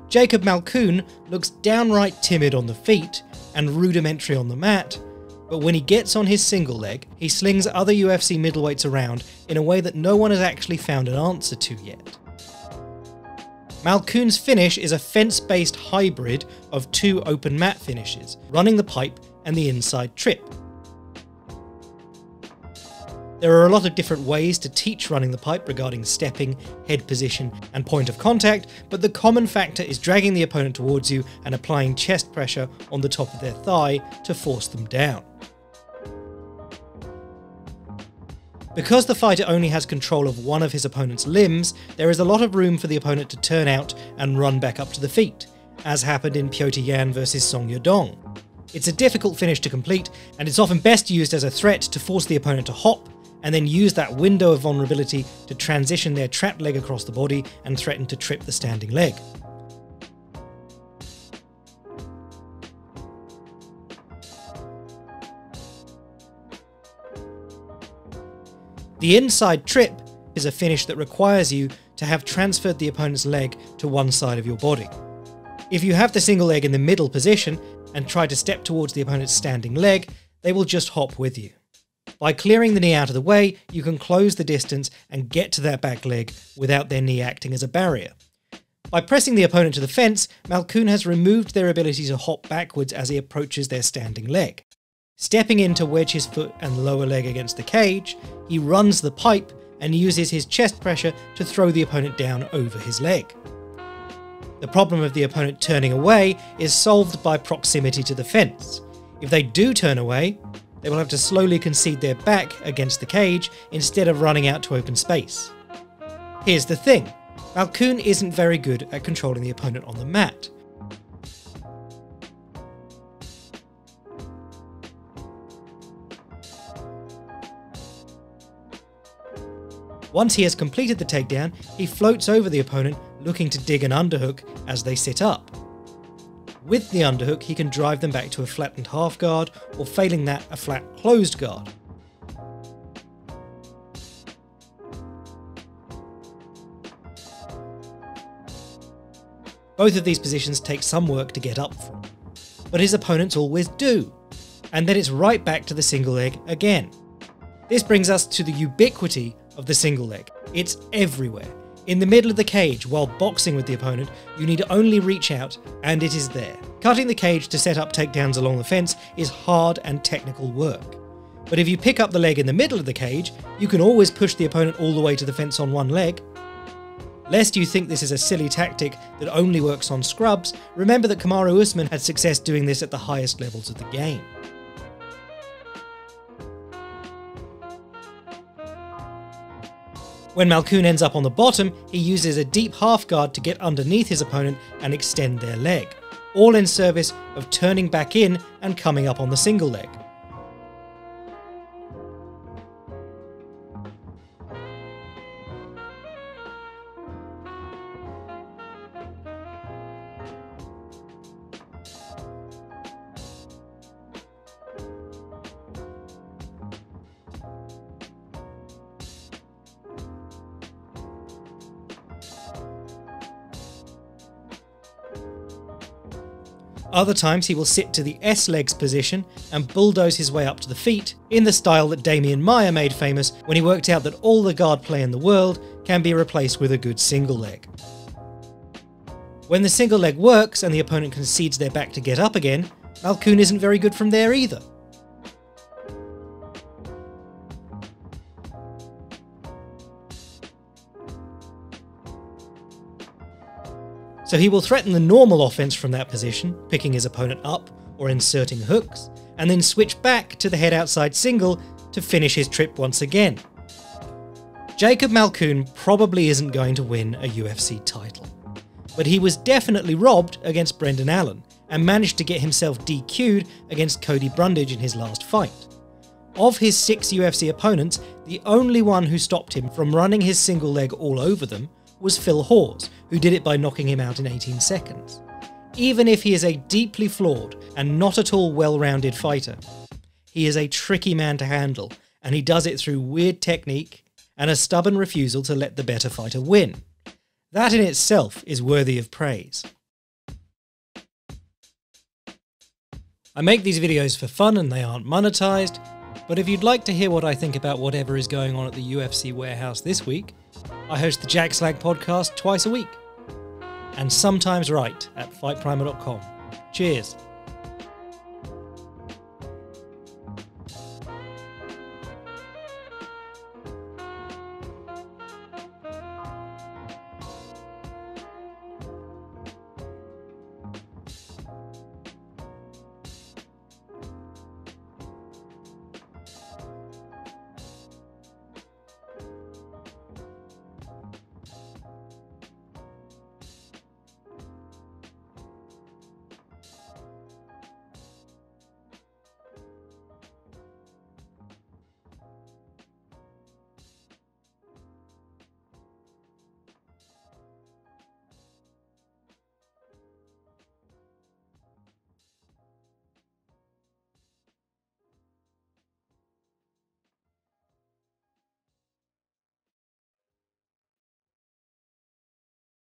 Jacob Malkoun looks downright timid on the feet and rudimentary on the mat, but when he gets on his single leg, he slings other UFC middleweights around in a way that no one has actually found an answer to yet. Malkoun's finish is a fence-based hybrid of two open mat finishes, running the pipe and the inside trip. There are a lot of different ways to teach running the pipe regarding stepping, head position and point of contact, but the common factor is dragging the opponent towards you and applying chest pressure on the top of their thigh to force them down. Because the fighter only has control of one of his opponent's limbs, there is a lot of room for the opponent to turn out and run back up to the feet, as happened in Petr Yan vs Song Yadong. It's a difficult finish to complete, and it's often best used as a threat to force the opponent to hop, and then use that window of vulnerability to transition their trapped leg across the body and threaten to trip the standing leg. The inside trip is a finish that requires you to have transferred the opponent's leg to one side of your body. If you have the single leg in the middle position and try to step towards the opponent's standing leg, they will just hop with you. By clearing the knee out of the way, you can close the distance and get to that back leg without their knee acting as a barrier. By pressing the opponent to the fence, Malkoun has removed their ability to hop backwards as he approaches their standing leg. Stepping in to wedge his foot and lower leg against the cage, he runs the pipe and uses his chest pressure to throw the opponent down over his leg. The problem of the opponent turning away is solved by proximity to the fence. If they do turn away, they will have to slowly concede their back against the cage instead of running out to open space. Here's the thing, Malkoun isn't very good at controlling the opponent on the mat. Once he has completed the takedown, he floats over the opponent looking to dig an underhook as they sit up. With the underhook, he can drive them back to a flattened half guard, or failing that, a flat closed guard. Both of these positions take some work to get up from, but his opponents always do, and then it's right back to the single leg again. This brings us to the ubiquity of the single leg. It's everywhere. In the middle of the cage, while boxing with the opponent, you need only reach out and it is there. Cutting the cage to set up takedowns along the fence is hard and technical work. But if you pick up the leg in the middle of the cage, you can always push the opponent all the way to the fence on one leg. Lest you think this is a silly tactic that only works on scrubs, remember that Kamaru Usman had success doing this at the highest levels of the game. When Malkoun ends up on the bottom, he uses a deep half guard to get underneath his opponent and extend their leg, all in service of turning back in and coming up on the single leg. Other times he will sit to the S-legs position and bulldoze his way up to the feet, in the style that Damian Maia made famous when he worked out that all the guard play in the world can be replaced with a good single leg. When the single leg works and the opponent concedes their back to get up again, Malkoun isn't very good from there either. So he will threaten the normal offense from that position, picking his opponent up or inserting hooks, and then switch back to the head outside single to finish his trip once again. Jacob Malkoun probably isn't going to win a UFC title, but he was definitely robbed against Brendan Allen and managed to get himself DQ'd against Cody Brundage in his last fight. Of his 6 UFC opponents, the only one who stopped him from running his single leg all over them was Phil Hawes, who did it by knocking him out in 18 seconds. Even if he is a deeply flawed and not at all well-rounded fighter, he is a tricky man to handle, and he does it through weird technique and a stubborn refusal to let the better fighter win. That in itself is worthy of praise. I make these videos for fun and they aren't monetized, but if you'd like to hear what I think about whatever is going on at the UFC warehouse this week, I host the Jack Slag podcast twice a week. And sometimes write at fightprimer.com. Cheers.